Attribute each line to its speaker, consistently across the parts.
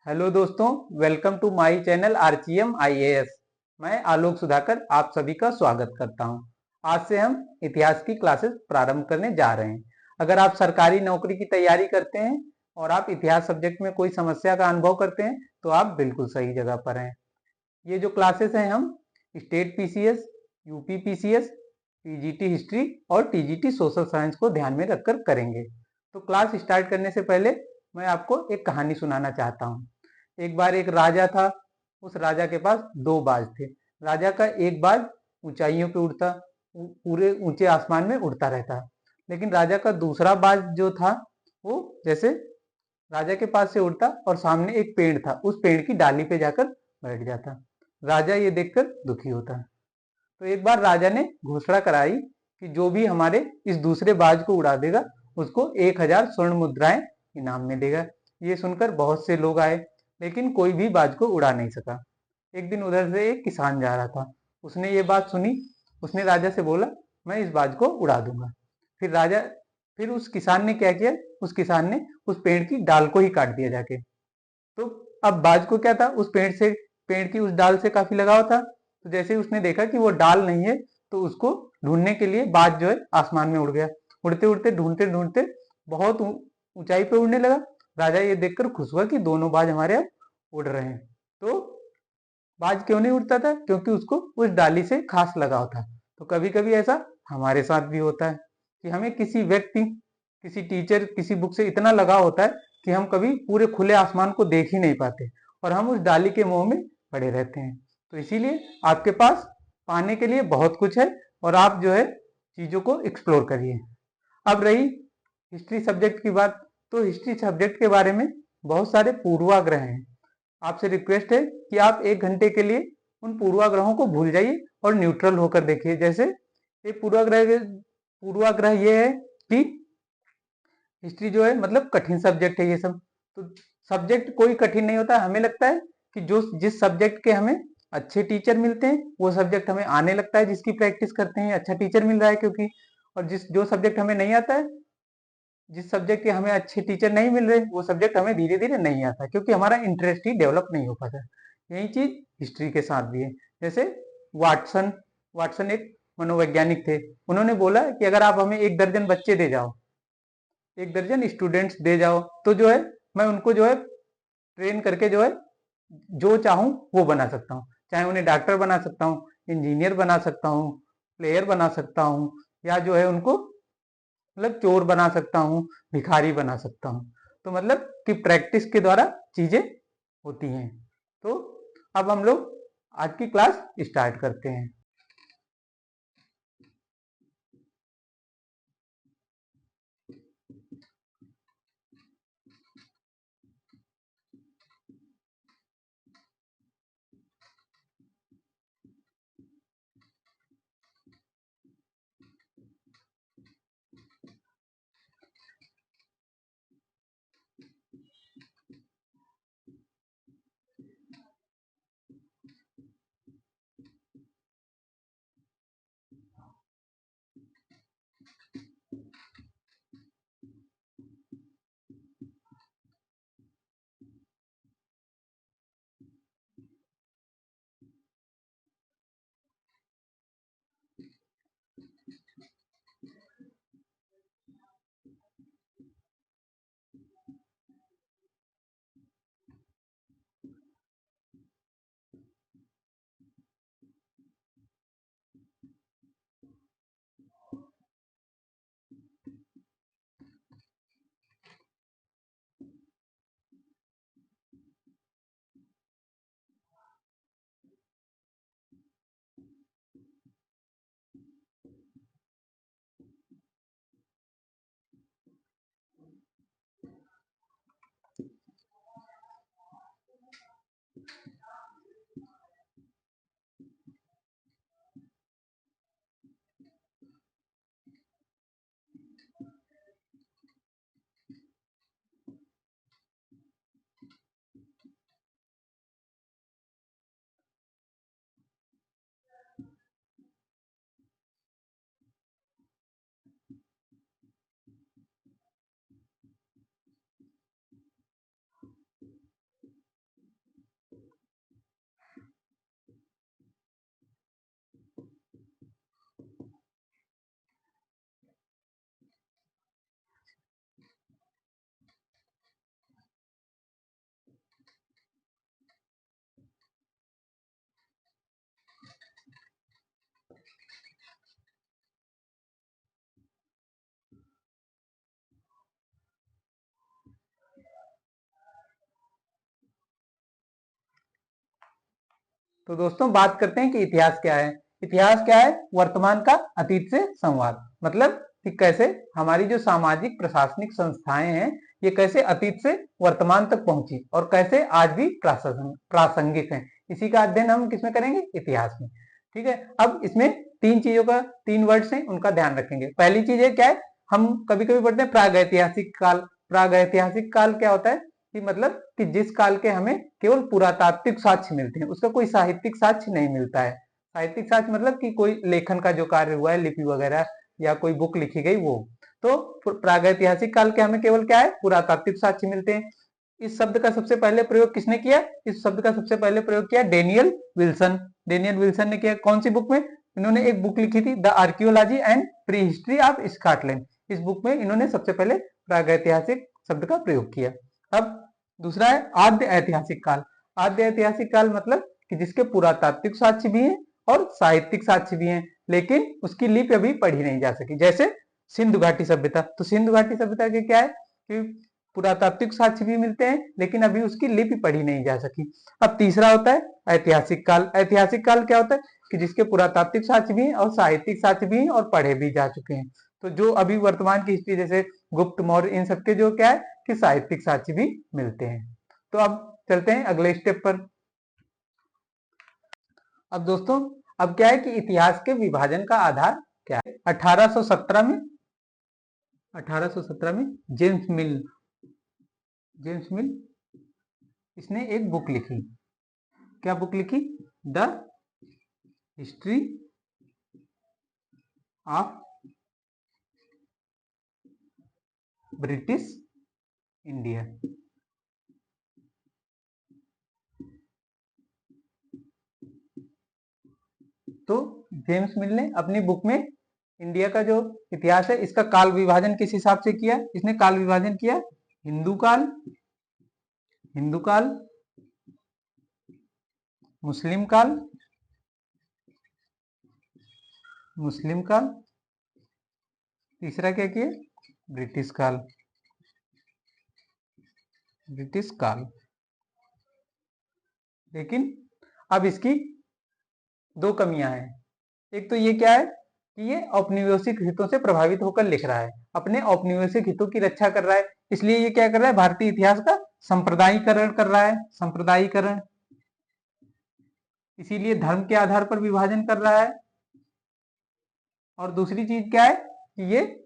Speaker 1: Hello दोस्तों, welcome to my channel RGM IAS. मैं आलोक सुधाकर आप सभी का स्वागत करता हूं। आज से हम इतिहास की क्लासेस प्रारंभ करने जा रहे हैं। अगर आप सरकारी नौकरी की तैयारी करते हैं और आप इतिहास सब्जेक्ट में कोई समस्या का अनुभव करते हैं तो आप बिल्कुल सही जगह पर हैं। ये जो क्लासेस हैं हम state PCS, UP PCS, TGT history और टीजीटी सोशल साइंस को ध्यान में रखकर करेंगे। तो क्लास स्टार्ट करने से पहले मैं आपको एक कहानी सुनाना चाहता हूँ। एक बार एक राजा था। उस राजा के पास दो बाज थे। राजा का एक बाज ऊंचाइयों पे उड़ता, पूरे ऊंचे आसमान में उड़ता रहता। लेकिन राजा का दूसरा बाज जो था वो जैसे राजा के पास से उड़ता और सामने एक पेड़ था, उस पेड़ की डाली पे जाकर बैठ जाता। राजा ये देखकर दुखी होता। तो एक बार राजा ने घोषणा कराई कि जो भी हमारे इस दूसरे बाज को उड़ा देगा उसको 1000 स्वर्ण मुद्राएं इनाम में देगा। ये सुनकर बहुत से लोग आए, लेकिन कोई भी बाज को उड़ा नहीं सका। एक दिन उधर से एक किसान जा रहा था। उसने ये बात सुनी। उसने राजा से बोला, मैं इस बाज को उड़ा दूंगा। फिर राजा फिर उस किसान ने क्या किया, उस किसान ने उस पेड़ की डाल को ही काट दिया जाके। तो अब बाज को क्या था, उस पेड़ की उस डाल से काफी लगाव था। तो जैसे ही उसने देखा कि वो डाल नहीं है तो उसको ढूंढने के लिए बाज जो है आसमान में उड़ गया। उड़ते उड़ते ढूंढते ढूंढते बहुत ऊंचाई पे उड़ने लगा। राजा ये देखकर खुश हुआ कि दोनों बाज हमारे अब उड़ रहे हैं। तो बाज क्यों नहीं उड़ता था? क्योंकि उसको उस डाली से खास लगाव था। तो कभी कभी ऐसा हमारे साथ भी होता है कि हमें किसी व्यक्ति, किसी टीचर, किसी बुक से इतना लगाव होता है कि हम कभी पूरे खुले आसमान को देख ही नहीं पाते और हम उस डाली के मोह में पड़े रहते हैं। तो इसीलिए आपके पास पाने के लिए बहुत कुछ है और आप जो है चीजों को एक्सप्लोर करिए। अब रही हिस्ट्री सब्जेक्ट की बात, तो हिस्ट्री सब्जेक्ट के बारे में बहुत सारे पूर्वाग्रह हैं। आपसे रिक्वेस्ट है कि आप 1 घंटे के लिए उन पूर्वाग्रहों को भूल जाइए और न्यूट्रल होकर देखिए। जैसे ये पूर्वाग्रह ये है कि हिस्ट्री जो है मतलब कठिन सब्जेक्ट है। ये सब तो सब्जेक्ट कोई कठिन नहीं होता। हमें लगता है कि जो जिस सब्जेक्ट के हमें अच्छे टीचर मिलते हैं वो सब्जेक्ट हमें आने लगता है। जिसकी प्रैक्टिस करते हैं अच्छा टीचर मिल रहा है क्योंकि, और जो सब्जेक्ट हमें नहीं आता है, जिस सब्जेक्ट के हमें अच्छे टीचर नहीं मिल रहे, वो सब्जेक्ट हमें धीरे धीरे नहीं आता क्योंकि हमारा इंटरेस्ट ही डेवलप नहीं हो पाता। यही चीज हिस्ट्री के साथ भी है। जैसे वाटसन वाटसन एक मनोवैज्ञानिक थे। उन्होंने बोला कि अगर आप हमें 1 दर्जन बच्चे दे जाओ, 1 दर्जन स्टूडेंट्स दे जाओ, तो जो है मैं उनको जो है ट्रेन करके जो है जो चाहूं वो बना सकता हूँ। चाहे उन्हें डॉक्टर बना सकता हूँ, इंजीनियर बना सकता हूँ, प्लेयर बना सकता हूँ, या जो है उनको मतलब चोर बना सकता हूँ, भिखारी बना सकता हूँ। तो मतलब कि प्रैक्टिस के द्वारा चीजें होती हैं। तो अब हम लोग आज की क्लास स्टार्ट करते हैं। तो दोस्तों बात करते हैं कि इतिहास क्या है। इतिहास क्या है? वर्तमान का अतीत से संवाद। मतलब कि कैसे हमारी जो सामाजिक प्रशासनिक संस्थाएं हैं ये कैसे अतीत से वर्तमान तक पहुंची और कैसे आज भी प्रासंगिक हैं। इसी का अध्ययन हम किसमें करेंगे? इतिहास में। ठीक है, अब इसमें तीन चीजों का, तीन वर्ड्स हैं उनका ध्यान रखेंगे। पहली चीज है क्या है, हम कभी कभी पढ़ते हैं प्रागैतिहासिक काल। प्रागैतिहासिक काल क्या होता है कि मतलब कि जिस काल के हमें केवल पुरातात्विक साक्ष्य मिलते हैं, उसका कोई साहित्यिक साक्ष्य नहीं मिलता है। साहित्यिक साक्ष्य मतलब कि कोई लेखन का जो कार्य हुआ है, लिपि वगैरह या कोई बुक लिखी गई वो। तो प्रागैतिहासिक काल के हमें केवल क्या है? पुरातात्विक साक्ष्य मिलते हैं। इस शब्द का सबसे पहले प्रयोग किसने किया? इस शब्द का सबसे पहले प्रयोग किया डेनियल विल्सन। डेनियल विल्सन ने किया। कौन सी बुक में? इन्होंने एक बुक लिखी थी, the archaeology and pre history of Scotland. इस बुक में इन्होंने सबसे पहले प्रागैतिहासिक शब्द का प्रयोग किया। अब दूसरा है आद्य ऐतिहासिक काल। आद्य ऐतिहासिक काल मतलब कि जिसके पुरातात्विक साक्ष्य भी हैं और साहित्यिक साक्ष्य भी हैं, लेकिन उसकी लिपि अभी पढ़ी नहीं जा सकी। जैसे सिंधु घाटी सभ्यता। तो सिंधु घाटी सभ्यता के क्या है कि पुरातात्विक साक्ष्य भी मिलते हैं लेकिन अभी उसकी लिपि पढ़ी नहीं जा सकी। अब तीसरा होता है ऐतिहासिक काल। ऐतिहासिक काल क्या होता है कि जिसके पुरातात्विक साक्ष्य भी हैं और साहित्यिक साक्ष्य भी हैं और पढ़े भी जा चुके हैं। तो जो अभी वर्तमान की हिस्ट्री जैसे गुप्त, मौर्य, इन सबके जो क्या है कि साहित्यिक साक्ष्य भी मिलते हैं। तो अब चलते हैं अगले स्टेप पर। अब दोस्तों अब क्या है कि इतिहास के विभाजन का आधार क्या है? 1817 में जेम्स मिल इसने एक बुक लिखी। क्या बुक लिखी? The history of British India. तो जेम्स मिल ने अपनी बुक में इंडिया का जो इतिहास है इसका काल विभाजन किस हिसाब से किया? इसने काल विभाजन किया हिंदू काल, मुस्लिम काल, तीसरा क्या किया? ब्रिटिश काल। लेकिन अब इसकी दो कमियां हैं। एक तो ये क्या है कि ये औपनिवेशिक हितों से प्रभावित होकर लिख रहा है, अपने औपनिवेशिक हितों की रक्षा कर रहा है। इसलिए ये क्या कर रहा है? भारतीय इतिहास का संप्रदायीकरण कर रहा है। संप्रदायीकरण, इसीलिए धर्म के आधार पर विभाजन कर रहा है। और दूसरी चीज क्या है कि ये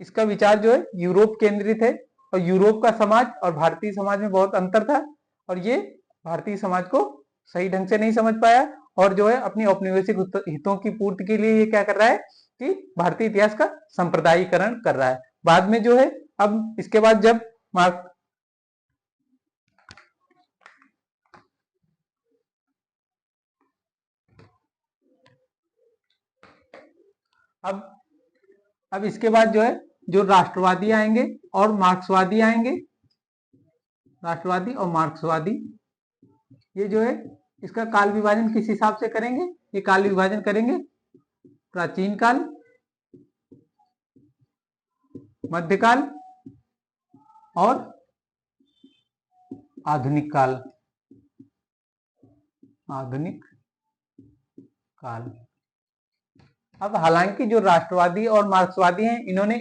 Speaker 1: इसका विचार जो है यूरोप केंद्रित है और यूरोप का समाज और भारतीय समाज में बहुत अंतर था और ये भारतीय समाज को सही ढंग से नहीं समझ पाया और जो है अपनी औपनिवेशिक हितों की पूर्ति के लिए ये क्या कर रहा है कि भारतीय इतिहास का संप्रदायीकरण कर रहा है। बाद में जो है अब इसके बाद जब अब इसके बाद जो है जो राष्ट्रवादी आएंगे और मार्क्सवादी आएंगे, राष्ट्रवादी और मार्क्सवादी, ये जो है इसका काल विभाजन किस हिसाब से करेंगे? ये काल विभाजन करेंगे प्राचीन काल, मध्यकाल और आधुनिक काल। अब हालांकि जो राष्ट्रवादी और मार्क्सवादी हैं इन्होंने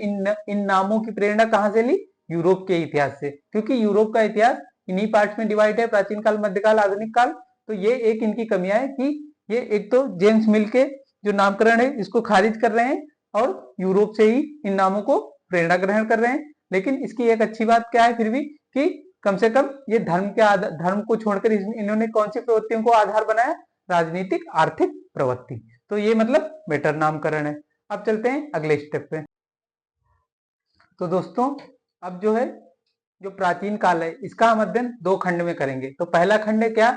Speaker 1: इन नामों की प्रेरणा कहां से ली? यूरोप के इतिहास से, क्योंकि यूरोप का इतिहास इन्हीं पार्ट्स में डिवाइड है, प्राचीन काल, मध्यकाल, आधुनिक काल। तो ये एक इनकी कमियां है कि ये एक तो जेम्स मिल के जो नामकरण है इसको खारिज कर रहे हैं और यूरोप से ही इन नामों को प्रेरणा ग्रहण कर रहे हैं। लेकिन इसकी एक अच्छी बात क्या है फिर भी कि कम से कम ये धर्म को छोड़कर इन्होंने कौन सी प्रवृत्तियों को आधार बनाया? राजनीतिक आर्थिक प्रवृत्ति। तो ये मतलब बेटर नामकरण है। अब चलते हैं अगले स्टेप पे। तो दोस्तों अब जो है जो प्राचीन काल है इसका हम अध्ययन दो खंड में करेंगे। तो पहला खंड है क्या?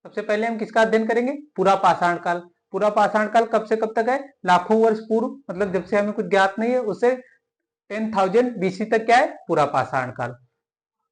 Speaker 1: सबसे पहले हम किसका अध्ययन करेंगे? पूरा पाषाण काल। पूरा पाषाण काल कब से कब तक है? लाखों वर्ष पूर्व, मतलब जब से हमें कुछ ज्ञात नहीं है उससे 10,000 बीसी तक क्या है? पूरा पाषाण काल।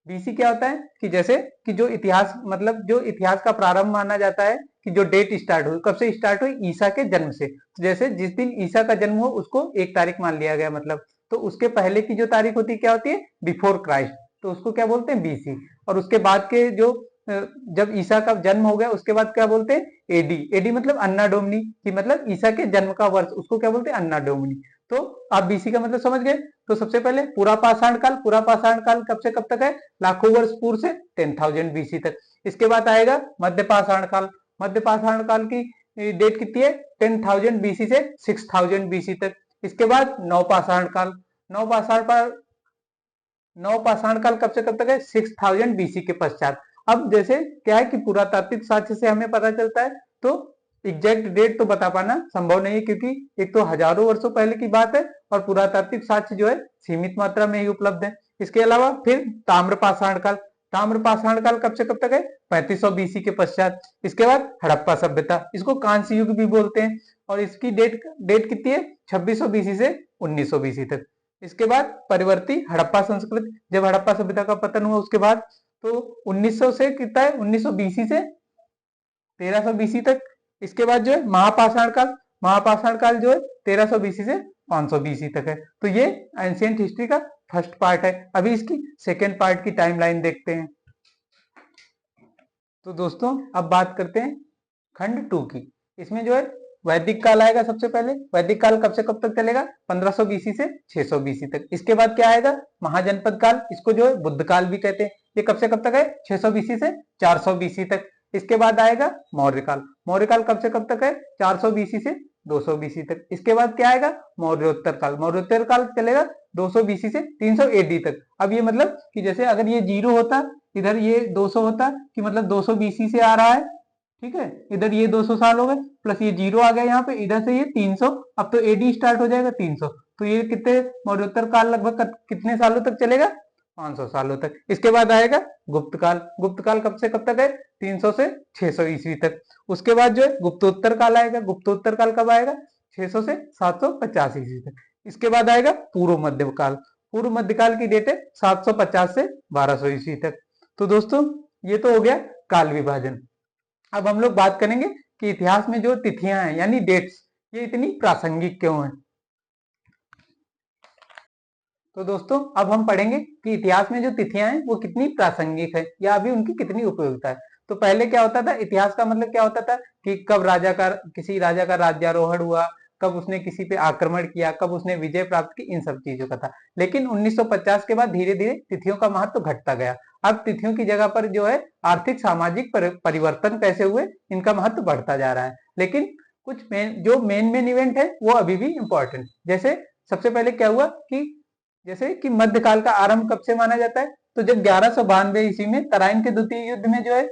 Speaker 1: बीसी क्या होता है कि जैसे कि जो इतिहास, मतलब जो इतिहास का प्रारंभ माना जाता है कि जो डेट स्टार्ट हुई, कब से स्टार्ट हुई? ईसा के जन्म से। तो जैसे जिस दिन ईसा का जन्म हो उसको एक तारीख मान लिया गया, मतलब तो उसके पहले की जो तारीख होती है क्या होती है? बिफोर क्राइस्ट, तो उसको क्या बोलते हैं? बीसी। और उसके बाद के जो जब ईसा का जन्म हो गया उसके बाद क्या बोलते हैं, एडी। एडी मतलब अन्ना डोमिनी, कि मतलब ईसा के जन्म का वर्ष, उसको क्या बोलते हैं, अन्ना डोमिनी। तो आप बीसी का मतलब समझ गए। तो सबसे पहले पूरा पाषाण काल, पूरा पाषाण काल कब से कब तक है, लाखों वर्ष पूर्व से 10,000 बीसी तक। इसके बाद आएगा मध्य पाषाण काल। मध्य पाषाण काल की डेट कितनी है, 10,000 बीसी से 6,000 बीसी तक। इसके बाद नवपाषाण काल। नवपाषाण काल, नवपाषाण काल कब से कब तक है, 6,000 बीसी के पश्चात। अब जैसे क्या है कि पुरातात्विक साक्ष्य से हमें पता चलता है, तो एग्जैक्ट डेट तो बता पाना संभव नहीं है, क्योंकि एक तो हजारों वर्षों पहले की बात है और पुरातात्विक साक्ष्य जो है सीमित मात्रा में ही उपलब्ध है। इसके अलावा फिर ताम्रपाषाण काल। ताम्रपाषाण काल कब से कब तक है, 3500 बीसी के पश्चात। इसके बाद हड़प्पा सभ्यता, इसको कांस्य युग भी बोलते हैं, और इसकी डेट डेट कितनी है, 2600 बीसी से 1900 बीसी तक। इसके बाद परिवर्ती हड़प्पा संस्कृति, जब हड़प्पा सभ्यता का पतन हुआ उसके बाद, तो 1900 से कितना है, 1900 बीसी से 1300 बीसी तक। इसके बाद जो है महापाषाण काल। महापाषाण काल जो है 1300 बीसी से 500 बीसी तक है। तो ये एंशिएंट हिस्ट्री का फर्स्ट पार्ट है। अभी इसकी सेकेंड पार्ट की टाइमलाइन देखते हैं। तो दोस्तों अब बात करते हैं खंड 2 की। इसमें जो है वैदिक काल आएगा सबसे पहले। वैदिक काल कब से कब तक चलेगा, 1500 बीसी से 600 बीसी तक। इसके बाद क्या आएगा, महाजनपद काल, इसको जो है बुद्ध काल भी कहते हैं। ये कब से कब तक है, 600 बीसी से 400 बीसी तक। इसके बाद आएगा मौर्य काल। मौर्य काल कब से कब तक है, 400 बीसी से 200 बीसी तक। इसके बाद क्या आएगा, मौर्योत्तर काल। मौर्योत्तर काल चलेगा 200 बीसी से 300 एडी तक। अब ये मतलब कि जैसे अगर ये 0 होता, इधर ये 200 होता, कि मतलब 200 बीसी से आ रहा है, ठीक है, इधर ये 200 साल हो गए, प्लस ये 0 आ गया यहाँ पे, इधर से ये 300। अब तो एडी स्टार्ट हो जाएगा 300। तो ये कितने, मौर्योत्तर काल लगभग कितने सालों तक चलेगा, 500 सालों तक। इसके बाद आएगा गुप्त काल। गुप्त काल कब से कब तक है, 300 से 600 ईस्वी तक। उसके बाद जो है गुप्तोत्तर काल आएगा। गुप्तोत्तर काल कब आएगा, 600 से 750 ईस्वी तक। इसके बाद आएगा पूर्व मध्य काल। पूर्व मध्य काल की डेट है 750 से 1200 ईस्वी तक। तो दोस्तों ये तो हो गया काल विभाजन। अब हम लोग बात करेंगे कि इतिहास में जो तिथियां हैं यानी डेट्स, ये इतनी प्रासंगिक क्यों हैं। तो दोस्तों अब हम पढ़ेंगे कि इतिहास में जो तिथियां हैं वो कितनी प्रासंगिक है या अभी उनकी कितनी उपयोगिता है। तो पहले क्या होता था, इतिहास का मतलब क्या होता था कि कब राजा का, किसी राजा का राज्यारोहण हुआ, कब उसने किसी पे आक्रमण किया, कब उसने विजय प्राप्त की, इन सब चीजों का था। लेकिन 1950 के बाद धीरे धीरे तिथियों का महत्व घटता गया। अब तिथियों की जगह पर जो है आर्थिक सामाजिक परिवर्तन कैसे हुए, इनका महत्व बढ़ता जा रहा है। लेकिन कुछ मेन इवेंट है वो अभी भी इंपॉर्टेंट। जैसे सबसे पहले क्या हुआ कि जैसे कि मध्यकाल का आरंभ कब से माना जाता है, तो जब 1192 ईस्वी में तराइन के द्वितीय युद्ध में जो है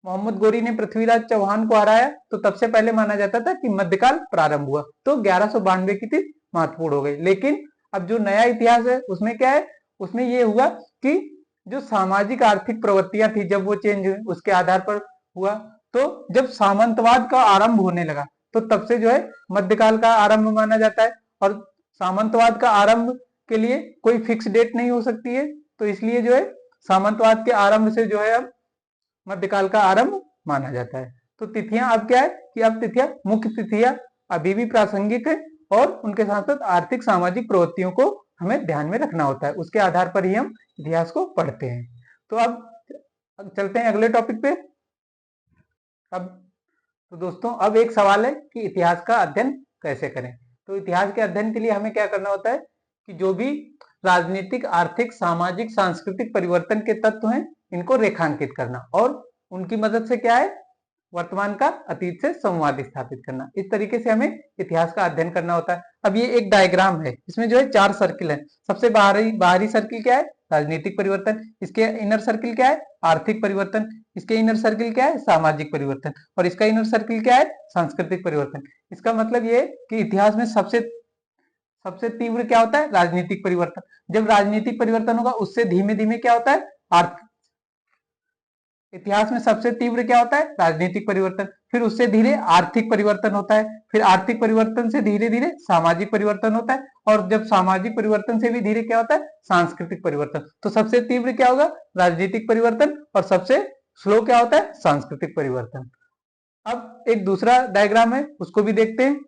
Speaker 1: मोहम्मद गोरी ने पृथ्वीराज चौहान को हराया, तो तब से पहले माना जाता था कि मध्यकाल प्रारंभ हुआ। तो 1192 की तिथि महत्वपूर्ण हो गई। लेकिन अब जो नया इतिहास है उसमें क्या है, उसमें ये हुआ कि जो सामाजिक आर्थिक प्रवृत्तियां थी जब वो चेंज हुई उसके आधार पर हुआ। तो जब सामंतवाद का आरंभ होने लगा तो तब से जो है मध्यकाल का आरंभ माना जाता है। और सामंतवाद का आरंभ के लिए कोई फिक्स डेट नहीं हो सकती है, तो इसलिए जो है सामंतवाद के आरंभ से जो है अब मध्यकाल का आरंभ माना जाता है। तो तिथियां अब क्या है कि अब तिथियां, मुख्य तिथियां अभी भी प्रासंगिक है, और उनके साथ साथ आर्थिक सामाजिक प्रवृत्तियों को हमें ध्यान में रखना होता है। उसके आधार पर ही हम इतिहास को पढ़ते हैं। तो अब चलते हैं अगले टॉपिक पे। अब तो दोस्तों अब एक सवाल है कि इतिहास का अध्ययन कैसे करें। तो इतिहास के अध्ययन के लिए हमें क्या करना होता है कि जो भी राजनीतिक, आर्थिक, सामाजिक, सांस्कृतिक परिवर्तन के तत्व हैं इनको रेखांकित करना, और उनकी मदद से क्या है, वर्तमान का अतीत से संवाद स्थापित करना। इस तरीके से हमें इतिहास का अध्ययन करना होता है। अब ये एक डायग्राम है, इसमें जो है 4 सर्किल है। सबसे बाहरी बाहरी सर्किल क्या है, राजनीतिक परिवर्तन। इसके इनर सर्किल क्या है, आर्थिक परिवर्तन। इसके इनर सर्किल क्या है, सामाजिक परिवर्तन। और इसका इनर सर्किल क्या है, सांस्कृतिक परिवर्तन। इसका मतलब ये कि इतिहास में सबसे सबसे तीव्र क्या होता है, राजनीतिक परिवर्तन। जब राजनीतिक परिवर्तन होगा उससे धीमे धीमे क्या होता है, आर्थिक। इतिहास में सबसे तीव्र क्या होता है, राजनीतिक परिवर्तन। फिर उससे धीरे आर्थिक परिवर्तन होता है। फिर आर्थिक परिवर्तन से धीरे धीरे सामाजिक परिवर्तन होता है। और जब सामाजिक परिवर्तन से भी धीरे क्या होता है, सांस्कृतिक परिवर्तन। तो सबसे तीव्र क्या होगा, राजनीतिक परिवर्तन, और सबसे स्लो क्या होता है, सांस्कृतिक परिवर्तन। अब एक दूसरा डायग्राम है उसको भी देखते हैं।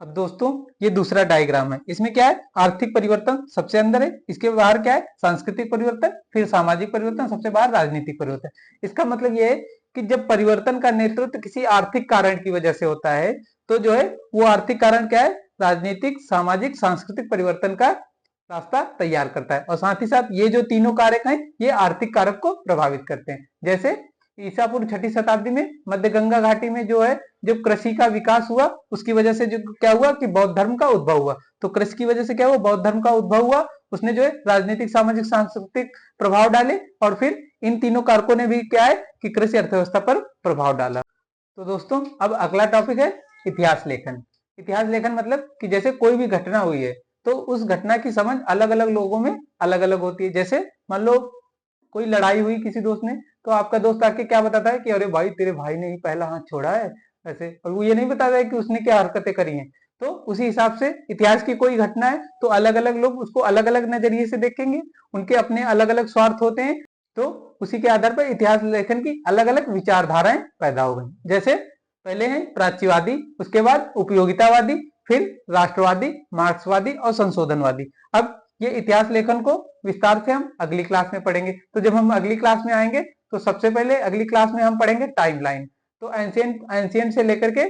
Speaker 1: अब दोस्तों ये दूसरा डायग्राम है, इसमें क्या है, आर्थिक परिवर्तन सबसे अंदर है, इसके बाहर क्या है, सांस्कृतिक परिवर्तन, फिर सामाजिक परिवर्तन, सबसे बाहर राजनीतिक परिवर्तन। इसका मतलब ये है कि जब परिवर्तन का नेतृत्व किसी आर्थिक कारण की वजह से होता है तो जो है वो आर्थिक कारण क्या है, राजनीतिक, सामाजिक, सांस्कृतिक परिवर्तन का रास्ता तैयार करता है। और साथ ही साथ ये जो तीनों कारक हैं ये आर्थिक कारक को प्रभावित करते हैं। जैसे ईसा पूर्व 6ठी शताब्दी में मध्य गंगा घाटी में जो है जब कृषि का विकास हुआ उसकी वजह से जो क्या हुआ कि बौद्ध धर्म का उद्भव हुआ। तो कृषि की वजह से क्या हुआ, बौद्ध धर्म का उद्भव हुआ, उसने जो है राजनीतिक, सामाजिक, सांस्कृतिक प्रभाव डाले और फिर इन तीनों कारकों ने भी क्या है कि कृषि अर्थव्यवस्था पर प्रभाव डाला। तो दोस्तों अब अगला टॉपिक है इतिहास लेखन। इतिहास लेखन मतलब कि जैसे कोई भी घटना हुई है तो उस घटना की समझ अलग अलग लोगों में अलग अलग होती है। जैसे मान लो कोई लड़ाई हुई किसी दोस्त ने, तो आपका दोस्त आके क्या बताता है कि अरे भाई तेरे भाई ने ही पहला हाथ छोड़ा है ऐसे, और वो ये नहीं बताता है कि उसने क्या हरकतें करी हैं। तो उसी हिसाब से इतिहास की कोई घटना है तो अलग अलग लोग उसको अलग अलग नजरिए से देखेंगे, उनके अपने अलग अलग स्वार्थ होते हैं। तो उसी के आधार पर इतिहास लेखन की अलग अलग विचारधाराएं पैदा हो गई। जैसे पहले है प्राच्यवादी, उसके बाद उपयोगितावादी, फिर राष्ट्रवादी, मार्क्सवादी और संशोधनवादी। अब ये इतिहास लेखन को विस्तार से हम अगली क्लास में पढ़ेंगे। तो जब हम अगली क्लास में आएंगे तो सबसे पहले अगली क्लास में हम पढ़ेंगे टाइमलाइन। तो एंशियंट से लेकर के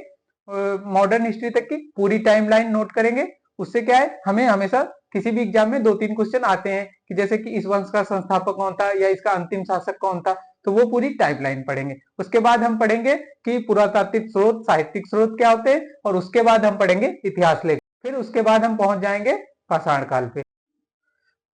Speaker 1: मॉडर्न हिस्ट्री तक की पूरी टाइमलाइन नोट करेंगे। उससे क्या है, हमें हमेशा किसी भी एग्जाम में 2-3 क्वेश्चन आते हैं कि जैसे कि इस वंश का संस्थापक कौन था या इसका अंतिम शासक कौन था, तो वो पूरी टाइमलाइन पढ़ेंगे। उसके बाद हम पढ़ेंगे कि पुरातात्विक स्रोत, साहित्यिक स्रोत क्या होते हैं, और उसके बाद हम पढ़ेंगे इतिहास लेखन, फिर उसके बाद हम पहुंच जाएंगे पाषाण काल पे।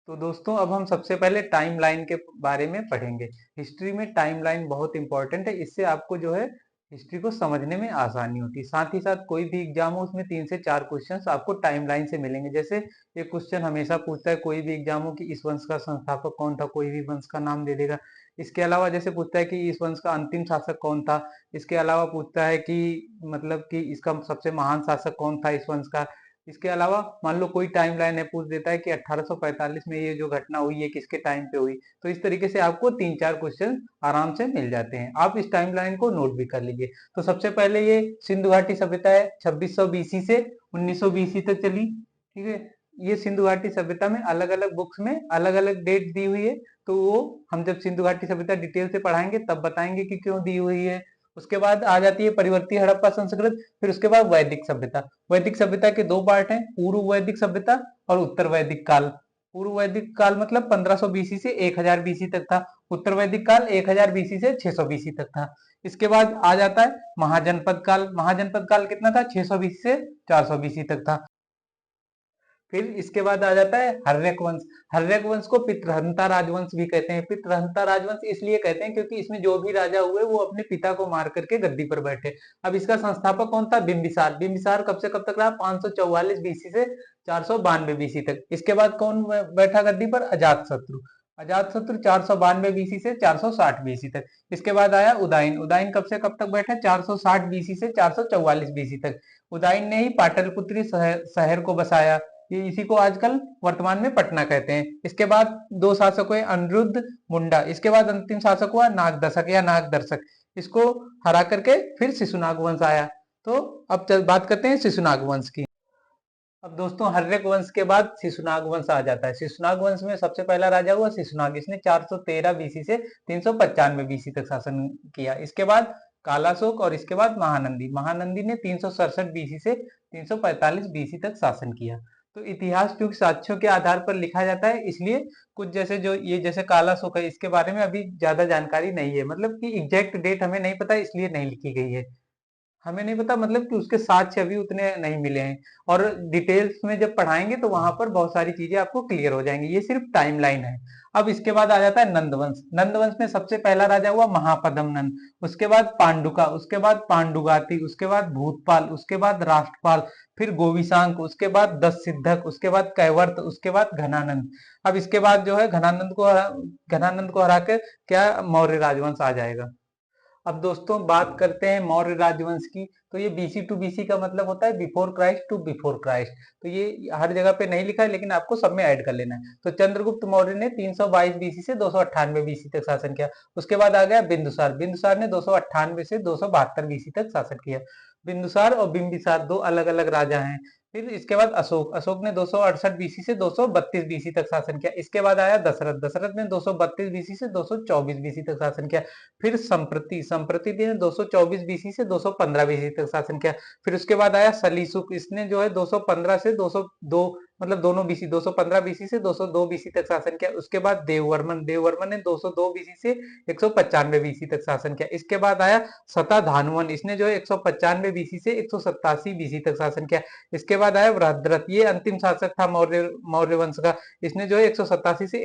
Speaker 1: तो दोस्तों अब हम सबसे पहले टाइमलाइन के बारे में पढ़ेंगे। हिस्ट्री में टाइमलाइन बहुत इंपॉर्टेंट है, इससे आपको जो है हिस्ट्री को समझने में आसानी होती है। साथ ही साथ कोई भी एग्जाम हो उसमें 3 से 4 क्वेश्चंस आपको टाइमलाइन से मिलेंगे। जैसे एक क्वेश्चन हमेशा पूछता है कोई भी एग्जाम हो कि इस वंश का संस्थापक कौन था, कोई भी वंश का नाम दे देगा। इसके अलावा जैसे पूछता है कि इस वंश का अंतिम शासक कौन था। इसके अलावा पूछता है कि मतलब कि इसका सबसे महान शासक कौन था इस वंश का। इसके अलावा मान लो कोई टाइम लाइन है, पूछ देता है कि 1845 में ये जो घटना हुई है किसके टाइम पे हुई। तो इस तरीके से आपको 3-4 क्वेश्चन आराम से मिल जाते हैं। आप इस टाइम लाइन को नोट भी कर लीजिए। तो सबसे पहले ये सिंधु घाटी सभ्यता है, 2600 बीसी से 1900 बीसी तक चली। ठीक है, ये सिंधु घाटी सभ्यता में अलग अलग बुक्स में अलग अलग डेट दी हुई है। तो वो हम जब सिंधु घाटी सभ्यता डिटेल से पढ़ाएंगे तब बताएंगे कि क्यों दी हुई है। उसके बाद आ जाती है परिवर्ती हड़प्पा संस्कृत, फिर उसके बाद वैदिक सभ्यता। वैदिक सभ्यता के 2 पार्ट हैं, पूर्व वैदिक सभ्यता और उत्तर वैदिक काल। पूर्व वैदिक काल मतलब 1500 बीसी से 1000 बीसी तक था। उत्तर वैदिक काल 1000 बीसी से 600 बीसी तक था। इसके बाद आ जाता है महाजनपद काल। महाजनपद काल कितना था, 600 बीसी से 400 बीसी तक था। फिर इसके बाद आ जाता है हर्यक वंश। हर्यक वंश को पितृहंता राजवंश भी कहते हैं। पितृहंता राजवंश इसलिए कहते हैं क्योंकि इसमें जो भी राजा हुए वो अपने पिता को मार करके गद्दी पर बैठे। अब इसका संस्थापक कौन था, बिंबिसार। बिंबिसार कब से कब तक रहा, 544 बीसी से 492 बीसी तक। इसके बाद कौन बैठा गद्दी पर, अजातशत्रु। अजातशत्रु 492 बीसी से 460 बीसी तक। इसके बाद आया उदयन। उदयन कब से कब तक बैठा, 460 बीसी से 444 बीसी तक। उदयन ने ही पाटलिपुत्री शहर को बसाया। ये इसी को आजकल वर्तमान में पटना कहते हैं। इसके बाद 2 शासक हुए, अनिरुद्ध, मुंडा। इसके बाद अंतिम शासक हुआ नागदशक या नागदर्शक। इसको हरा करके फिर शिशुनाग वंश आया। तो अब बात करते हैं शिशुनाग वंश की। अब दोस्तों हर्यक वंश के बाद शिशुनाग वंश आ जाता है। शिशुनाग वंश में सबसे पहला राजा हुआ शिशुनाग। इसने 413 बीसी से 395 बीसी तक शासन किया। इसके बाद कालाशोक और इसके बाद महानंदी। महानंदी ने 367 बीसी से 345 बीसी तक शासन किया। तो इतिहास क्योंकि साक्ष्यों के आधार पर लिखा जाता है, इसलिए कुछ जैसे जो ये जैसे कालाशोक है इसके बारे में अभी ज्यादा जानकारी नहीं है, मतलब कि एग्जैक्ट डेट हमें नहीं पता इसलिए नहीं लिखी गई है। हमें नहीं पता मतलब कि उसके साक्ष्य अभी उतने नहीं मिले हैं, और डिटेल्स में जब पढ़ाएंगे तो वहां पर बहुत सारी चीजें आपको क्लियर हो जाएंगी। ये सिर्फ टाइमलाइन है। अब इसके बाद आ जाता है नंदवंश। नंदवंश में सबसे पहला राजा हुआ महापदम नंद। उसके बाद पांडुका, उसके बाद पांडुगाती, उसके बाद भूतपाल, उसके बाद राष्ट्रपाल, फिर गोविशांक, उसके बाद दस सिद्धक, उसके बाद कैवर्त, उसके बाद घनानंद। अब इसके बाद जो है घनानंद को हरा के क्या मौर्य राजवंश आ जाएगा। अब दोस्तों बात करते हैं मौर्य राजवंश की। तो ये बीसी टू बीसी का मतलब होता है before Christ to before Christ. तो ये हर जगह पे नहीं लिखा है लेकिन आपको सब में ऐड कर लेना है। तो चंद्रगुप्त मौर्य ने 322 बीसी से 298 बीसी तक शासन किया। उसके बाद आ गया बिंदुसार। बिंदुसार ने 298 से 272 बीसी तक शासन किया। बिंदुसार और बिंबिसार 2 अलग अलग राजा हैं। फिर इसके बाद अशोक ने 268 बीसी से 232 बीसी तक शासन किया। इसके बाद आया दशरथ ने 232 बीसी से 224 बीसी तक शासन किया। फिर संप्रति ने 224 बीसी से 215 बीसी तक शासन किया। फिर उसके बाद आया सलीसुक, इसने जो है 215 से 202 मतलब दोनों बीसी 215 बीसी से 202 बीसी तक शासन किया। उसके बाद देववर्मन ने 202 बीसी से 195 बीसी तक शासन किया। इसके बाद आया शतधानवन, इसने जो है 195 बीसी से 187 बीसी तक शासन किया। इसके बाद आया वृहद्रथ, ये अंतिम शासक था मौर्य वंश का, इसने जो है 187 से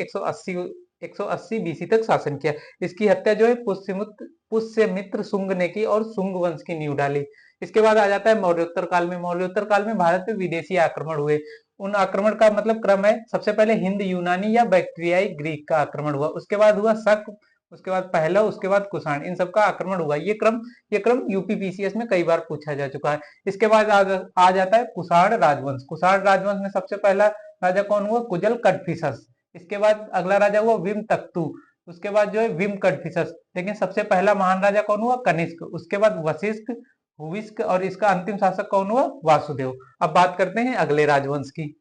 Speaker 1: 180 बीसी तक शासन किया। इसकी हत्या जो है पुष्यमित्र शुंग ने की और शुंग वंश की नींव डाली। इसके बाद आ जाता है मौर्योत्तर काल में। मौर्योत्तर काल में भारत में विदेशी आक्रमण हुए। उन आक्रमण का मतलब क्रम है, सबसे पहले हिंद यूनानी या बैक्ट्रियाई ग्रीक का आक्रमण हुआ, उसके बाद हुआ शक, उसके बाद पहलव, उसके बाद कुषाण, इन सबका आक्रमण हुआ। ये क्रम यूपीपीसीएस में कई बार पूछा जा चुका है। इसके बाद आ जाता है कुषाण राजवंश। कुषाण राजवंश में सबसे पहला राजा कौन हुआ? कुजल कटफिसस। इसके बाद अगला राजा हुआ विम तख्तु, उसके बाद जो है विम कटफिसस। लेकिन सबसे पहला महान राजा कौन हुआ? कनिष्क। उसके बाद वशिष्ठ, हुविस्क, और इसका अंतिम शासक कौन हुआ? वासुदेव। अब बात करते हैं अगले राजवंश की।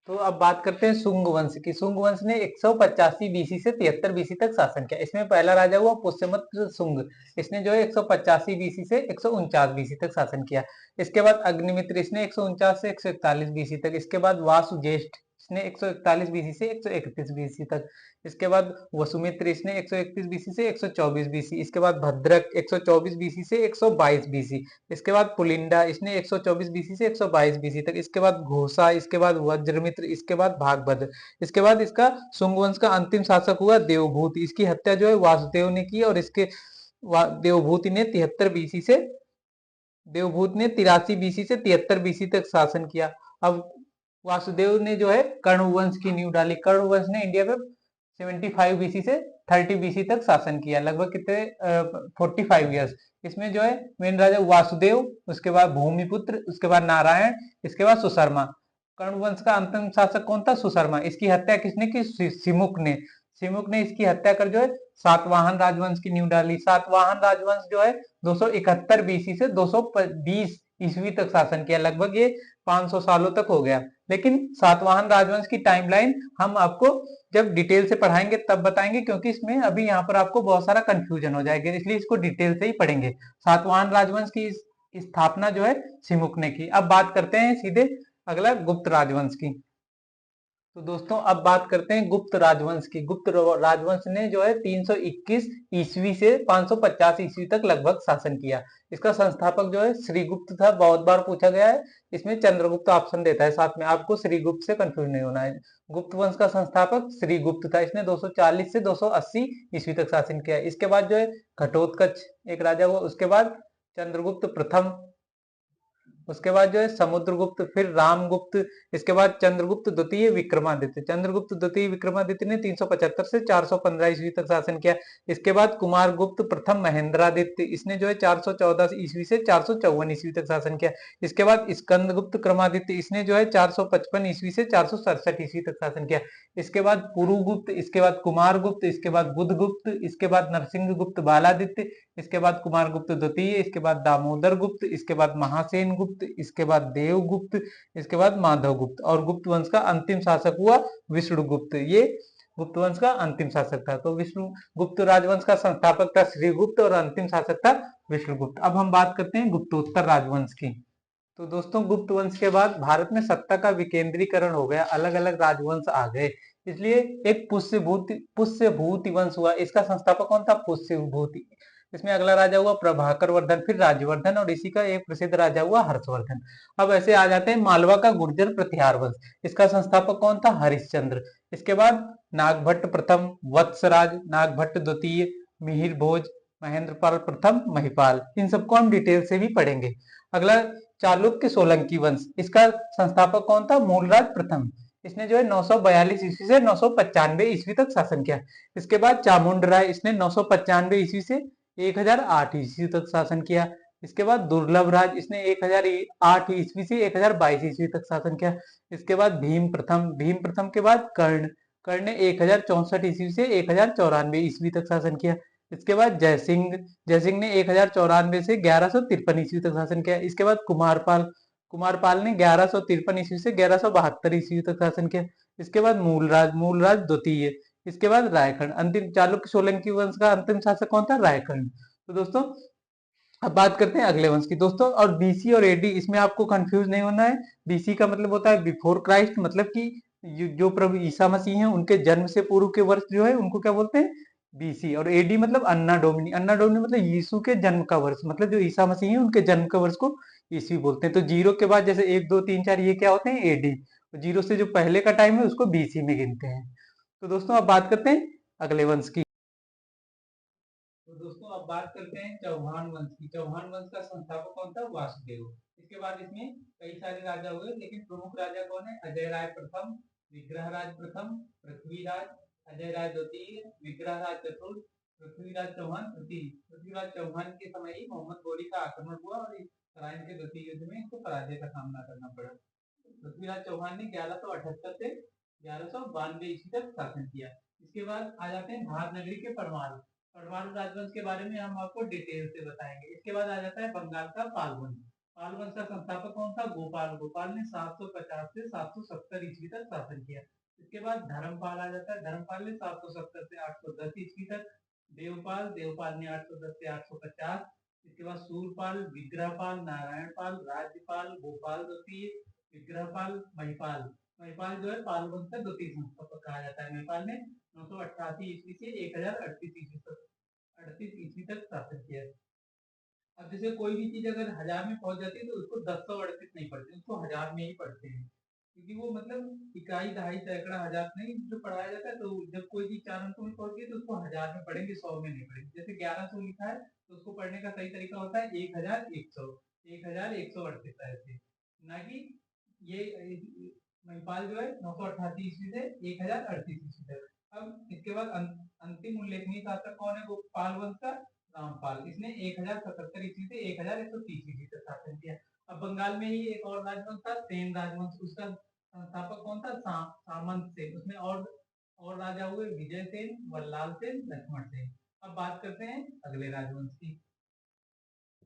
Speaker 1: तो अब बात करते हैं शुंग वंश की। शुंग वंश ने 185 बीसी से 73 बीसी तक शासन किया। इसमें पहला राजा हुआ पुष्यमित्र शुंग, इसने जो है 185 बीसी से 149 बीसी तक शासन किया। इसके बाद अग्निमित्र, इसने 149 से 141 बीसी तक। इसके बाद वासुज्येष्ठ, इसने 141 बीसी से 131 बीसी तक। इसके बाद वसुमित्र, इसने 131 बीसी से 124 बीसी। इसके बाद भद्रक 124 बीसी से 122 बीसी। इसके बाद पुलिंडा, इसने 124 बीसी से 122 बीसी तक। इसके बाद घोषा, इसके बाद वज्रमित्र, इसके बाद भागभद्र। इसके बाद इसका शुंग वंश का अंतिम शासक हुआ देवभूति। इसकी हत्या जो है वासुदेव ने की और इसके देवभूति ने 73 बीसी से देवभूत ने 83 बीसी से 73 बीसी तक शासन किया। अब वासुदेव ने जो है कर्ण वंश की नींव डाली। कर्ण वंश ने इंडिया पे 75 बीसी से 30 बीसी तक शासन किया, लगभग कितने 45 ईयर्स। इसमें जो है मेन राजा वासुदेव, उसके बाद भूमिपुत्र, उसके बाद नारायण, इसके बाद सुशर्मा। कर्ण वंश का अंतिम शासक कौन था? सुशर्मा। इसकी हत्या किसने की? सिमुक ने इसकी हत्या कर जो है सातवाहन राजवंश की नींव डाली। सातवाहन राजवंश जो है 271 बीसी से 220 ईस्वी तक शासन किया, लगभग ये 500 सालों तक हो गया। लेकिन सातवाहन राजवंश की टाइमलाइन हम आपको जब डिटेल से पढ़ाएंगे तब बताएंगे, क्योंकि इसमें अभी यहाँ पर आपको बहुत सारा कंफ्यूजन हो जाएगा, इसलिए इसको डिटेल से ही पढ़ेंगे। सातवाहन राजवंश की स्थापना जो है सिमुक ने की। अब बात करते हैं सीधे अगला गुप्त राजवंश की। तो दोस्तों अब बात करते हैं गुप्त राजवंश की। गुप्त राजवंश ने जो है 321 ईस्वी से 550 ईस्वी तक लगभग शासन किया। इसका संस्थापक जो है श्रीगुप्त था, बहुत बार पूछा गया है। इसमें चंद्रगुप्त ऑप्शन देता है साथ में, आपको श्रीगुप्त से कंफ्यूज नहीं होना है। गुप्त वंश का संस्थापक श्रीगुप्त था, इसने 240 से 280 ईस्वी तक शासन किया। इसके बाद जो है घटोत्कच एक राजा हुआ, उसके बाद चंद्रगुप्त प्रथम, उसके बाद जो है समुद्रगुप्त, फिर रामगुप्त, इसके बाद चंद्रगुप्त द्वितीय विक्रमादित्य। चंद्रगुप्त द्वितीय विक्रमादित्य ने 375 से 415 ईस्वी तक शासन किया। इसके बाद कुमारगुप्त प्रथम महेंद्रादित्य, इसने जो है 414 ईस्वी से 454 ईस्वी तक शासन किया। इसके बाद स्कंदगुप्त क्रमादित्य, इसने जो है 455 ईस्वी से 467 ईस्वी तक शासन किया। इसके बाद पुरुगुप्त, इसके बाद कुमारगुप्त, इसके बाद बुधगुप्त, इसके बाद नरसिंहगुप्त बालादित्य, इसके बाद कुमारगुप्त द्वितीय, इसके बाद दामोदर गुप्त, इसके बाद महासेन गुप्त, इसके बाद देवगुप्त, इसके बाद माधव गुप्त, और गुप्त वंश का अंतिम शासक हुआ विष्णुगुप्त। ये गुप्त वंश का अंतिम शासक था। तो विष्णु गुप्त राजवंश का संस्थापक था श्रीगुप्त और अंतिम शासक था विष्णुगुप्त। अब हम बात करते हैं गुप्तोत्तर राजवंश की। तो दोस्तों गुप्त वंश के बाद भारत में सत्ता का विकेंद्रीकरण हो गया, अलग अलग राजवंश आ गए, इसलिए एक पुष्यभूति वंश हुआ। इसका संस्थापक कौन था? पुष्यभूति। इसमें अगला राजा हुआ प्रभाकर वर्धन, फिर राज्यवर्धन, और इसी का एक प्रसिद्ध राजा हुआ हर्षवर्धन। अब ऐसे आ जाते हैं मालवा का गुर्जर प्रतिहार वंश। इसका संस्थापक कौन था? हरिश्चंद्र। इसके बाद नागभट्ट प्रथम, वत्सराज, नागभट्ट द्वितीय, मिहिर भोज, महेंद्रपाल प्रथम, महिपाल, इन सबको हम डिटेल से भी पढ़ेंगे। अगला चालुक्य सोलंकी वंश। इसका संस्थापक कौन था? मूलराज प्रथम। इसने जो है 942 ईस्वी से 995 ईस्वी तक शासन किया। इसके बाद चामुंड राय, इसने 995 ईस्वी से 1008 ईस्वी तक शासन किया। इसके बाद दुर्लभ राज, इसने 1008 ईस्वी से 1022 ईस्वी तक शासन किया। इसके बाद भीम प्रथम के बाद कर्ण ने 1064 ईस्वी से 1094 ईस्वी तक शासन किया। इसके बाद जयसिंह ने 1094 से 1153 ईस्वी तक शासन किया। इसके बाद कुमारपाल ने 1153 ईस्वी से 1172 ईस्वी तक शासन किया। इसके बाद मूलराज द्वितीय, इसके बाद रायखंड। अंतिम चालुक्य सोलंकी वंश का अंतिम शासक कौन था? रायखंड। तो दोस्तों अब बात करते हैं अगले वंश की दोस्तों। और बीसी और एडी, इसमें आपको कंफ्यूज नहीं होना है। बीसी का मतलब होता है बिफोर क्राइस्ट, मतलब कि जो प्रभु ईसा मसीह हैं उनके जन्म से पूर्व के वर्ष जो है उनको क्या बोलते हैं? बीसी। और एडी मतलब अन्ना डोमिनी, अन्ना डोमिनी मतलब यीशु के जन्म का वर्ष, मतलब जो ईसा मसीह है उनके जन्म का वर्ष को ईस्वी बोलते हैं। तो जीरो के बाद जैसे 1 2 3 4 ये क्या होते हैं? एडी। जीरो से जो पहले का टाइम है उसको बीसी में गिनते हैं। तो दोस्तों अब बात करते हैं अगले वंश की। तो दोस्तों अब बात करते हैं चौहान वंश की। चौहान वंश का संस्थापक कौन था? वासुदेव। इसके बाद इसमें कई सारे राजा हुए, लेकिन प्रमुख राजा कौन है? अजय राय प्रथम, विग्रहराज प्रथम, पृथ्वीराज, अजय राय द्वितीय, विग्रहराज चतुर्थ, पृथ्वीराज चौहान तृतीय। पृथ्वीराज चौहान के समय ही मोहम्मद गोरी का आक्रमण हुआ और इस तराइन के द्वितीय युद्ध में इनको पराजय का सामना करना पड़ा। पृथ्वीराज चौहान ने 1178 से 1192 ईस्वी तक शासन किया। इसके बाद आ जाते हैं धार नगरी के परमार। परमार राजवंश के बारे में हम आपको डिटेल से बताएंगे। इसके बाद आ जाता है बंगाल का पाल वंश। पाल वंश का संस्थापक कौन था? गोपाल। गोपाल ने 750 से 770 ईस्वी तक शासन किया। इसके बाद धर्मपाल आ जाता है। धर्मपाल ने 770 से 810 ईस्वी तक। देवपाल। देवपाल ने 810 से 850। इसके बाद सूरपाल, विग्रहपाल, नारायणपाल, राज्यपाल, गोपाल द्वितीय, विग्रहपाल, महिपाल। महिपाल जो है पाल वंश का द्वितीय संस्थापक कहा जाता है। महिपाल ने 988 ईस्वी से 1038 ईस्वी तक 38 ईस्वी तक शासन किया। अब जैसे कोई भी चीज अगर 1000 में पहुंच जाती है तो उसको 1038 नहीं पढ़ते, उसको 1000 में ही पढ़ते हैं, क्योंकि वो मतलब इकाई, दहाई, सैकड़ा, हजार नहीं जो पढ़ाया जाता है। तो जब कोई चीज 4 अंकों में पहुंच गई तो उसको 1000 में पढ़ेंगे, 100 में नहीं पढ़ेंगे। जैसे 1100 लिखा है तो उसको पढ़ने का सही तरीका होता है 1100, 1138 ऐसे, ना कि ये महिपाल जो है 988 ईस्वी से 1038 ईस्वी तक। अब इसके बाद अंतिम उल्लेखनीय शासक कौन है? गोपाल वंश का रामपाल। इसने 1077 ईस्वी से 1130 ईस्वी तक शासन किया। अब बंगाल में ही एक और राजवंश था, सेन राजवंश। उसका संस्थापक कौन था? सामंत सेन। उसमें और राजा हुए विजय सेन, वल्लाल सेन, लक्ष्मण सेन। अब बात करते हैं अगले राजवंश की,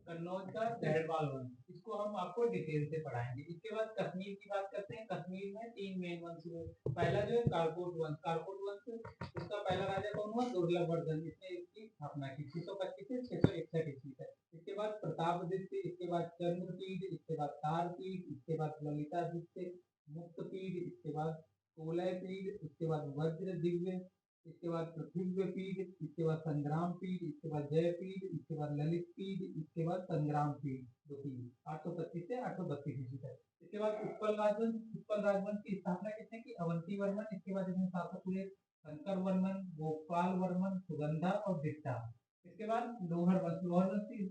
Speaker 1: कन्नौज का गहरवाल वंश। इसको हम आपको डिटेल से पढ़ाएंगे। इसके बाद कश्मीर की बात करते हैं। कश्मीर में 3 मेन वंश हुए। पहला जो है कारकोट वंश। कारकोट वंश, इसका पहला राजा कौन हुआ? दुर्लभवर्धन। इसने इसकी स्थापना की 625 से 661 ईस्वी तक। इसके बाद प्रतापदित्य, इसके बाद चंद्रपीठ, इसके बाद तारपीठ, इसके बाद ललितादित्य, मुक्तपीठ, इसके बाद कोलयपीठ, इसके बाद वज्र दिव्य, इसके बाद पृथ्वीपीठ, इसके बाद संग्राम पीठ, इसके बाद जयपीठ, इसके बाद ललित पीठ, इसके बाद संग्राम पीठ द्वितीय 825 से 832 ईस्वी तक। इसके बाद उत्पल राजवंश। उत्पल राजवंश की स्थापना किसने की? अवंती वर्मन। इसके बाद इसमें शासक हुए शंकर वर्मन, गोपाल वर्मन, सुगंधा और दिट्टा। इसके बाद लोहर वंश। लोहर वंश की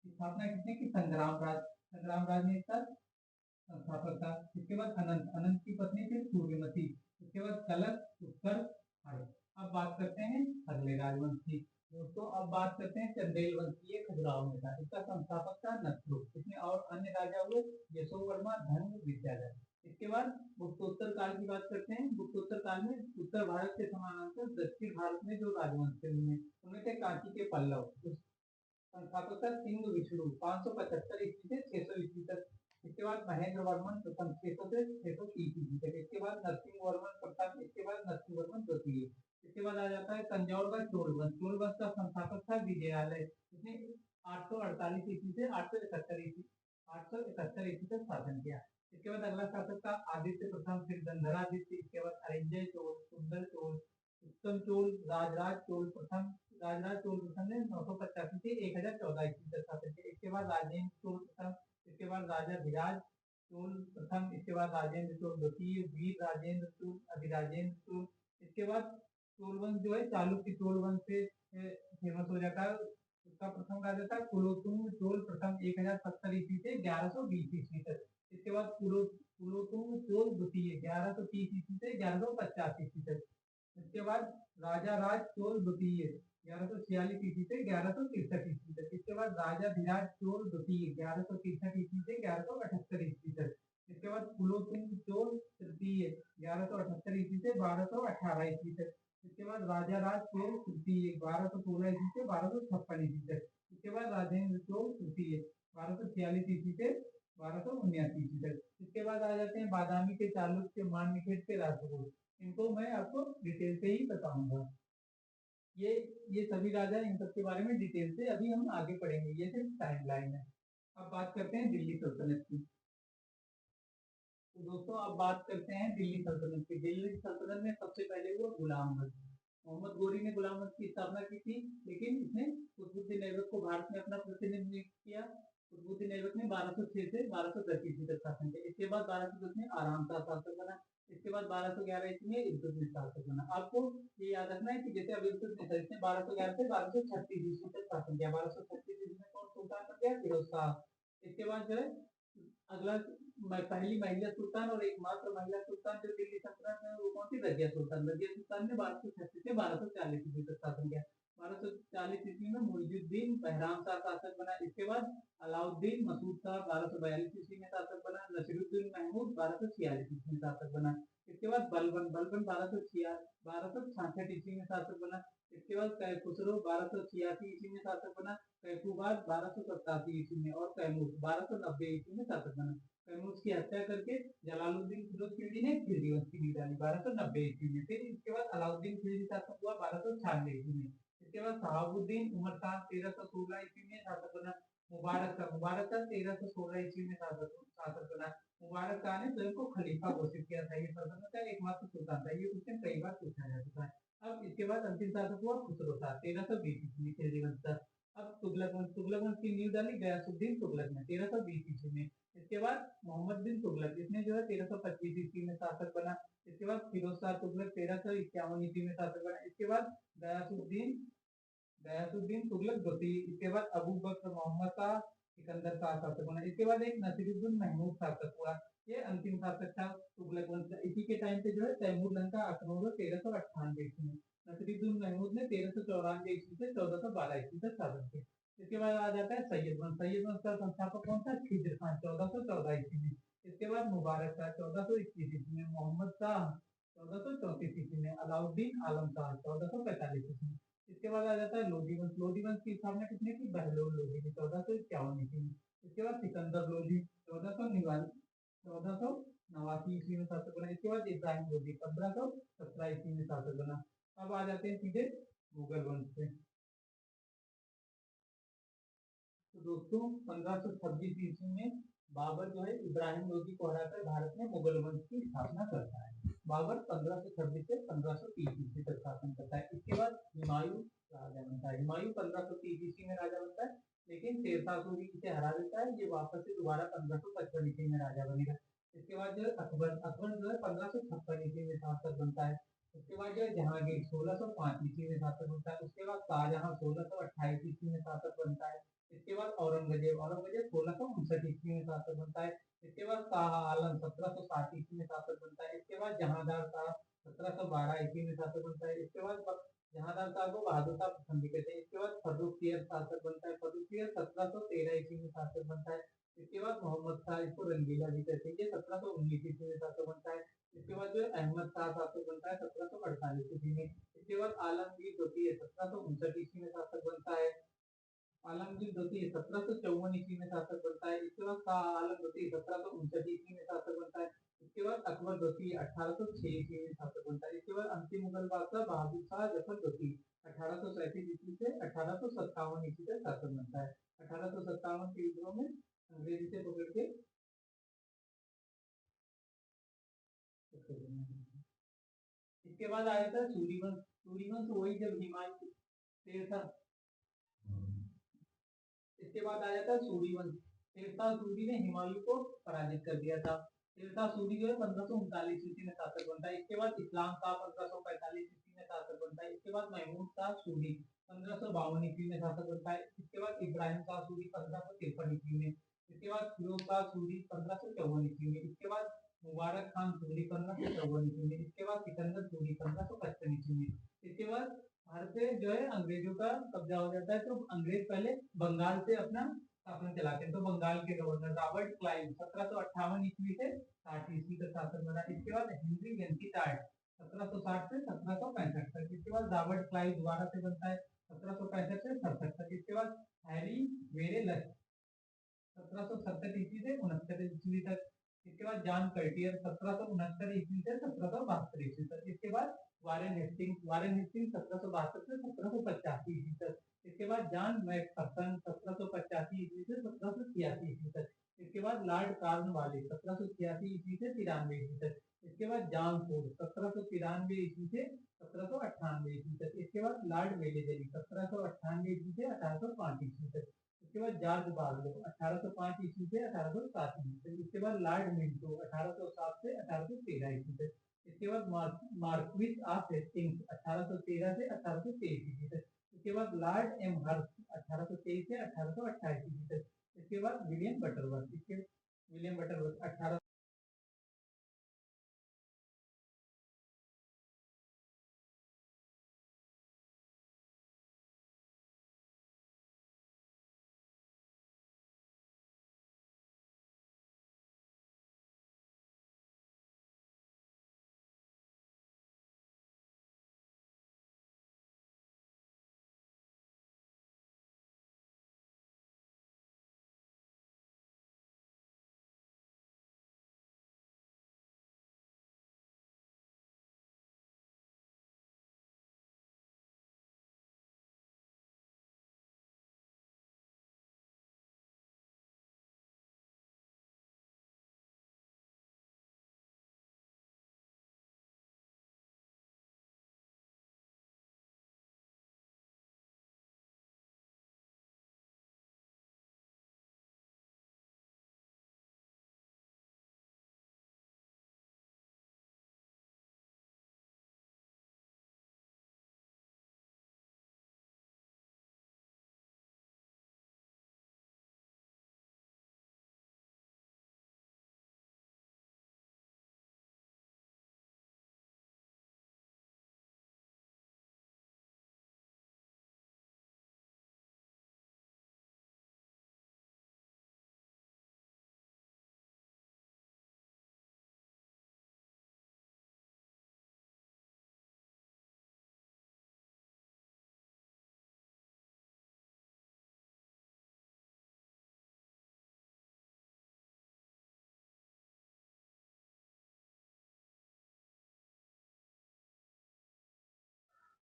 Speaker 1: स्थापना किसने की? संग्राम राज। संग्राम राज ने इसका संस्थापक था। इसके बाद अनंत। अनंत की पत्नी थी सूर्यमती। इसके बाद कलश, उत्तर, हर। अब बात करते हैं अगले राजवंश की। दोस्तों अब बात करते हैं चंदेल वंश की। ये खजुराहो में था। इसका संस्थापक था नसरुक। इसमें और अन्य राजा हुए यशोवर्मा, धन्य, विद्याधर। इसके बाद गुप्तोत्तर काल की बात करते हैं। गुप्तोत्तर काल में उत्तर भारत के समानांतर दक्षिण भारत में जो राजवंश थे उनमें थे कांची के पल्लव। संस्थापक था सिंह विष्णु 575 ईस्वी से 600 ईस्वी तक। इसके बाद महेंद्र वर्मन प्रथम 600 से 630 ईस्वी तक। इसके बाद नरसिंह वर्मन प्रथम। इसके बाद नरसिंह वर्मन द्वितीय। इसके बाद आ जाता है तंजौर का चोल वंश। चोल वंश का संस्थापक था विजयालय। इसने 848 ईस्वी से 871 ईस्वी तक शासन किया। इसके बाद अगला शासक था आदित्य प्रथम, फिर गंधरादित्य, इसके बाद अरिंजय चोल, सुंदर चोल, उत्तम चोल, राजराज चोल प्रथम। राजराज चोल प्रथम ने 985 से 1014 ईस्वी तक शासन किया। इसके बाद राजेंद्र चोल प्रथम, इसके बाद राजा धीराज चोल प्रथम, इसके बाद राजेंद्र चोल द्वितीय, वीर राजेंद्र चोल, अधिराजेंद्र चोल। इसके बाद चोल वंश जो है चालुक्य चोल वंश से फेमस हो जाता है। उसका प्रथम राजा था कुलोत्तुंग चोल प्रथम 1070 ईस्वी से 1120 ईस्वी तक। इसके बाद कुलोत्तुंग चोल द्वितीय 1130 ईस्वी से 1150 ईस्वी तक। इसके बाद राजा राज चोल द्वितीय 1146 ईस्वी से 1163 ईस्वी तक। इसके बाद राजा धीराज चोल द्वितीय 1163 ईस्वी से 1178 ईस्वी तक। इसके बाद कुलोत्तुंग चोल तृतीय 1178 ईस्वी से 1218 ईस्वी तक। इसके बाद राजा राज चोल तृतीय 1216 ईस्वी से 1256 ईस्वी तक। इसके बाद राजेंद्र चोल तृतीय 1246 ईस्वी से 1279 तक। इसके बाद आ जाते हैं बादामी के, चालुक्य, मान्यखेड़ के राष्ट्रकूट। इनको मैं आपको डिटेल से ही बताऊंगा। ये सभी राजा, इन सब के बारे में डिटेल से अभी हम आगे पढ़ेंगे, ये सिर्फ टाइमलाइन है। अब बात करते हैं दिल्ली सल्तनत की। तो दोस्तों अब बात करते हैं दिल्ली सल्तनत की। दिल्ली सल्तनत में सबसे पहले हुआ गुलाम मत। मोहम्मद गोरी ने गुलाम मत की स्थापना की थी, लेकिन इसने कुतुबुद्दीन ऐबक को भारत में अपना प्रतिनिधि नियुक्त किया। कुतुबुद्दीन ऐबक ने 1206 से 1210 ईस्वी तक शासन किया। इसके बाद 1210 में आराम शाह शासक बना। इसके बाद 1211 ईस्वी में इल्तुतमिश शासक बना। आपको ये याद रखना है कि जैसे अभी इल्तुतमिश इसने 1211 से 1236 ईस्वी तक शासन किया। 1236 ईस्वी में कौन सुल्तान बन गया? फिरोज शाह। इसके बाद जो है अगला पहली महिला सुल्तान और एकमात्र महिला सुल्तान जो दिल्ली सल्तनत में, वो कौन सी? रजिया सुल्तान। रजिया सुल्तान ने 1236 से 1240 ईस्वी तक शासन किया। 1240 ईस्वी में मुइजुद्दीन बहराम शाह शासक बना। इसके बाद अलाउद्दीन मसूद शाह 1242 ईस्वी में शासक बना। नसीरुद्दीन महमूद 1246 ईस्वी में शासक बना। इसके बाद बलबन बलबन 1266 ईस्वी में शासक बना। इसके बाद कैखुसरो 1286 ईस्वी में शासक बना। कैफूबाद 1287 ईस्वी में और कैमूर 1290 ईस्वी में शासक बना। कैमूर की हत्या करके जलालुद्दीन फिरोज खिलजी ने खिलजी वंश की नींव डाली 1290 ईस्वी में। फिर इसके बाद अलाउद्दीन खिलजी शासक हुआ 1296 ईस्वी में। इसके बाद शहाबुद्दीन उमर शाह 1316 ईस्वी में शासक बना। मुबारक शाह 1316 ईस्वी में शासक बना। मुबारक शाह ने स्वयं को खलीफा घोषित किया था। ये सल्तनत का एकमात्र सुल्तान था। ये क्वेश्चन कई बार पूछा जा चुका है। अब इसके बाद अंतिम शासक हुआ खुसरो शाह 1320 ईस्वी में, खिलजी वंश का। अब तुगलक वंश की नींव डाली गयासुद्दीन तुगलक ने 1320 ईस्वी में। इसके बाद मोहम्मद बिन तुगलक, इसने जो है 1325 ईस्वी में शासक बना। इसके बाद फिरोज शाह तुगलक 1351 ईस्वी में शासक बना। इसके बाद गयासुद्दीन गयासुद्दीन तुगलक द्वितीय। इसके बाद अबू बकर मोहम्मद शाह सिकंदर शाह शासक बना। इसके बाद एक नसीरुद्दीन महमूद शासक हुआ। ये अंतिम शासक था तुगलक वंश का। इसी के टाइम पे जो है तैमूर लंका आक्रमण हुआ 1398 ईस्वी में। नसीरुद्दीन महमूद ने 1394 ईस्वी से 1412 ईस्वी तक शासन किया। इसके बाद आ जाता है सैयद वंश। सैयद वंश का संस्थापक कौन था? खिज्र खान 1414 ईस्वी में। इसके बाद मुबारक शाह 1421 ईस्वी में। मोहम्मद शाह 1434 ईस्वी में। अलाउद्दीन आलम शाह 1445 ईस्वी में। इसके बाद आ जाता है लोधी वंश। लोधी वंश की स्थापना किसने की? बहलोल लोधी ने 1451 ईस्वी में। इसके बाद सिकंदर लोधी 1489 ईस्वी में शासक बना। इसके बाद इब्राहिम लोधी 1517 ईस्वी में शासक बना। अब आ जाते हैं सीधे मुगल वंश पे। तो दोस्तों 1526 ईस्वी में बाबर जो है इब्राहिम लोधी को हराकर भारत में मुगल वंश की स्थापना करता है। बाबर 1526 से 1530 ईस्वी तक शासन करता है। इसके बाद हुमायूं राजा बनता है। हुमायूं 1530 ईस्वी में राजा बनता है, लेकिन शेरशाह सूरी इसे हरा देता है। ये वापस से दोबारा 1555 ईस्वी में राजा बनेगा। इसके बाद जो है अकबर अकबर जो है 1556 ईस्वी में शासक बनता है। उसके बाद जो है जहांगीर 1605 ईस्वी में शासक बनता है। उसके बाद शाहजहां 1628 ईस्वी में शासक बनता है। इसके बाद औरंगजेब औरंगजेब 1659 ईस्वी में शासक बनता है। इसके बाद शाह आलम 1760 ईस्वी में शासक बनता है। इसके बाद जहांदार शाह 1712 ईस्वी में शासक बनता है। इसके बाद जहांदार शाह को बहादुर शाह पसंद भी कहते हैं। इसके बाद फर्रुखसियर शासक बनता है। फर्रुखसियर 1713 ईस्वी में शासक बनता है। इसके बाद मोहम्मद शाह, इसको रंगीला भी कहते हैं, ये 1719 ईस्वी में शासक बनता है। इसके बाद जो है अहमद शाह शासक बनता है 1748 ईस्वी में। इसके बाद आलमगीर द्वितीय 1759 ईस्वी में शासक बनता है। आलमगीर द्वितीय 1754 ईस्वी में शासक बनता है। इसके बाद शाह आलम द्वितीय 1759 ईस्वी में शासक बनता है। इसके बाद अकबर द्वितीय 1806 ईस्वी में शासक बनता है। इसके बाद अंतिम मुगल बादशाह बहादुर शाह जफर द्वितीय 1837 ईस्वी से 1857 ईस्वी तक शासक बनता है। 1857 के युद्धों में अंग्रेजी से पकड़ के इसके बाद आया था सूर्यवंश। सूर्यवंश वही जब हिमालय शेर था। इसके बाद आ जाता है सूर्यवंश। शेरशाह सूरी ने हिमालय को पराजित कर दिया था। शेरशाह सूरी जो है 1539 ईस्वी में शासक बनता है। इसके बाद इस्लाम शाह 1545 ईस्वी में शासक बनता है। इसके बाद महमूद शाह सूरी 1552 ईस्वी में शासक बनता है। इसके बाद इब्राहिम शाह सूरी 1553 ईस्वी में। इसके बाद फिरोज शाह सूरी 1554 ईस्वी में। इसके बाद मुबारक खान सूरी 1554 ईस्वी में। इसके बाद सिकंदर सूरी 1555 ईस्वी में। इसके बाद भारत पे जो है अंग्रेजों का कब्जा हो जाता है। तो अंग्रेज पहले बंगाल से अपना शासन चलाते हैं। तो बंगाल के गवर्नर रॉबर्ट क्लाइव 1758 ईस्वी से 60 ईस्वी तक शासन बना। इसके बाद हेनरी वेंकीटार्ड 1760 से 1765 तक। इसके बाद रॉबर्ट क्लाइव दोबारा से बनता है 1765 से 67 तक। इसके बाद हैरी वेरे 1767 ईस्वी से 69 ईस्वी तक। इसके बाद जॉन कर्टियर 1769 ईस्वी से 1772 ईस्वी तक। इसके बाद वारेन हेस्टिंग्स 1772 से 1785 ईस्वी तक। इसके बाद जॉन मैकफर्सन 1785 ईस्वी से 1786 ईस्वी तक। इसके बाद लॉर्ड कॉर्नवालिस 1786 ईस्वी से 93 ईस्वी तक। इसके बाद जॉन फूड 1793 ईस्वी से 1798 ईस्वी तक। इसके बाद लॉर्ड वेलेजरी 1798 ईस्वी से 1805 ईस्वी तक। इसके बाद जॉर्ज बार्लो 1805 ईस्वी से 1807 ईस्वी तक। इसके बाद लॉर्ड मिंटो 1807 से 1813 ईस्वी तक। इसके बाद मार्क्विस ऑफ हेस्टिंग्स 1813 से 1823 ईस्वी तक। इसके बाद लॉर्ड एम हर्स्ट 1823 से 1828 ईस्वी तक। इसके बाद विलियम बटरवर्थ 18।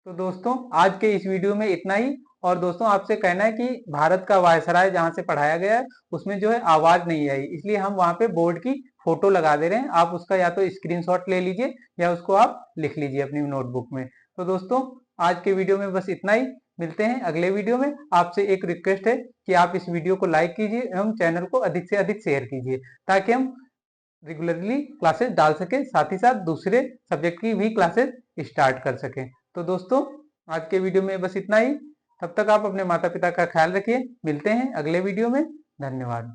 Speaker 1: तो दोस्तों आज के इस वीडियो में इतना ही। और दोस्तों आपसे कहना है कि भारत का वायसराय जहाँ से पढ़ाया गया है उसमें जो है आवाज नहीं आई, इसलिए हम वहाँ पे बोर्ड की फोटो लगा दे रहे हैं। आप उसका या तो स्क्रीनशॉट ले लीजिए या उसको आप लिख लीजिए अपनी नोटबुक में। तो दोस्तों आज के वीडियो में बस इतना ही। मिलते हैं अगले वीडियो में। आपसे एक रिक्वेस्ट है कि आप इस वीडियो को लाइक कीजिए एवं चैनल को अधिक से अधिक शेयर कीजिए, ताकि हम रेगुलरली क्लासेस डाल सके, साथ ही साथ दूसरे सब्जेक्ट की भी क्लासेस स्टार्ट कर सकें। तो दोस्तों आज के वीडियो में बस इतना ही। तब तक आप अपने माता पिता का ख्याल रखिए। मिलते हैं अगले वीडियो में। धन्यवाद।